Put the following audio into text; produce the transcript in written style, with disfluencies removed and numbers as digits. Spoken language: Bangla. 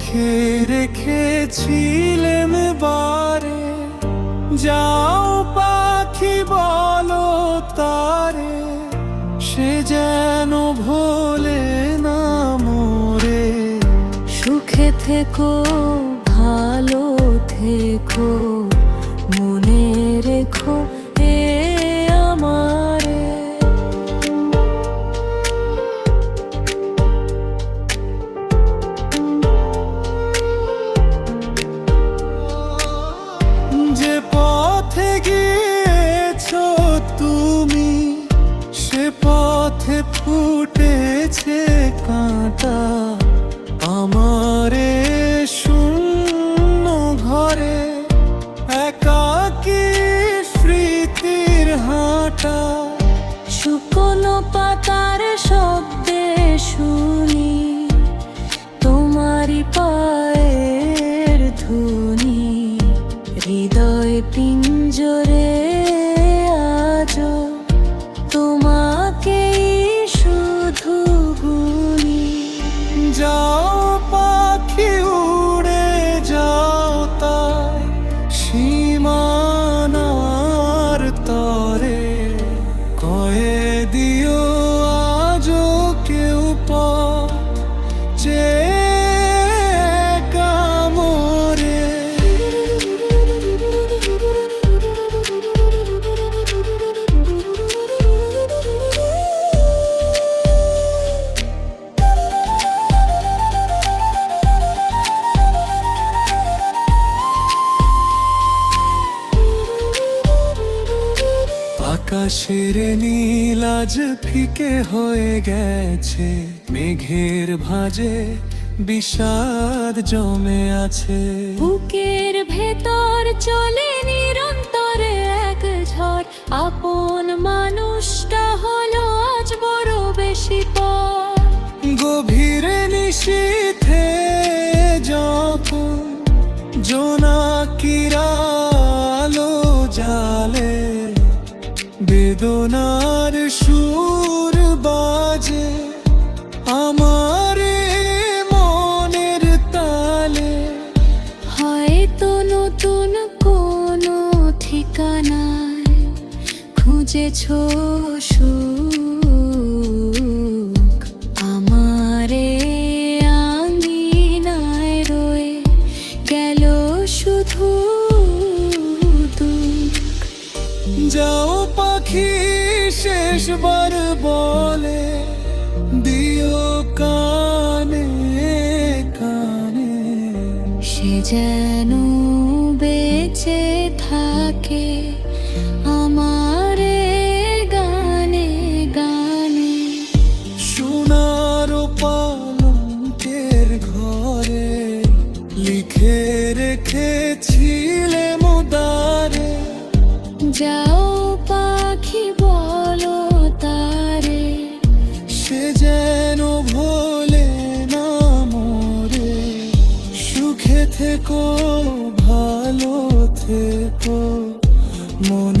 লিখে রেখেছিলেম বারে, যাও পাখি বলো তারে, সে যেন ভোলে না মোরে। সুখে থেকো, ভালো থেকো, মনে রেখো এ আমারে। যে পথে গিয়েছো তুমি, সে পথে ফুটেছে কাঁটা। আমারে শূন্য ঘরে একাকী স্মৃতির হাঁটা। শুকনো পাতার শব্দে শুনি তোমারই পায়ের ধ্বনি, হৃদয় পিঞ্জরে আজো তোমাকেই শুধু গুনি। যাও পাখি উড়ে যাও তাই সীমানার তরে, কয়ে দিও আজও কেউ পথ চেয়ে একা মোরে। আকাশের নীল আজ ফিকে হয়ে গেছে, মেঘের ভাঁজে বিষাদ জমে আছে। বুকের ভেতর চলে নিরন্তরে এক ঝড়, আপন মানুষটা হলো আজ বড় বেশি পর। গভীর নিশীথে যখন জোনাকিরা আলো জালে, বেদনার সুর বাজে আমার মনের তালে। হয়তো নতুন কোনো ঠিকানায় খুঁজেছো সুখ, আমারে আঙিনায় রয়ে গেল শুধু দুঃখ। যাও পাখি শেষবার বলে দিও কানে কানে, সে যেন বেঁচে থাকে আমারে গানে গানে। সোনার পালঙ্কের ঘরে লিখে রেখেছিলে মোদারে, যাও পাখি বলো তারে, সে যেন ভোলে না মোরে। সুখে থেকো, ভালো থেকো, মনে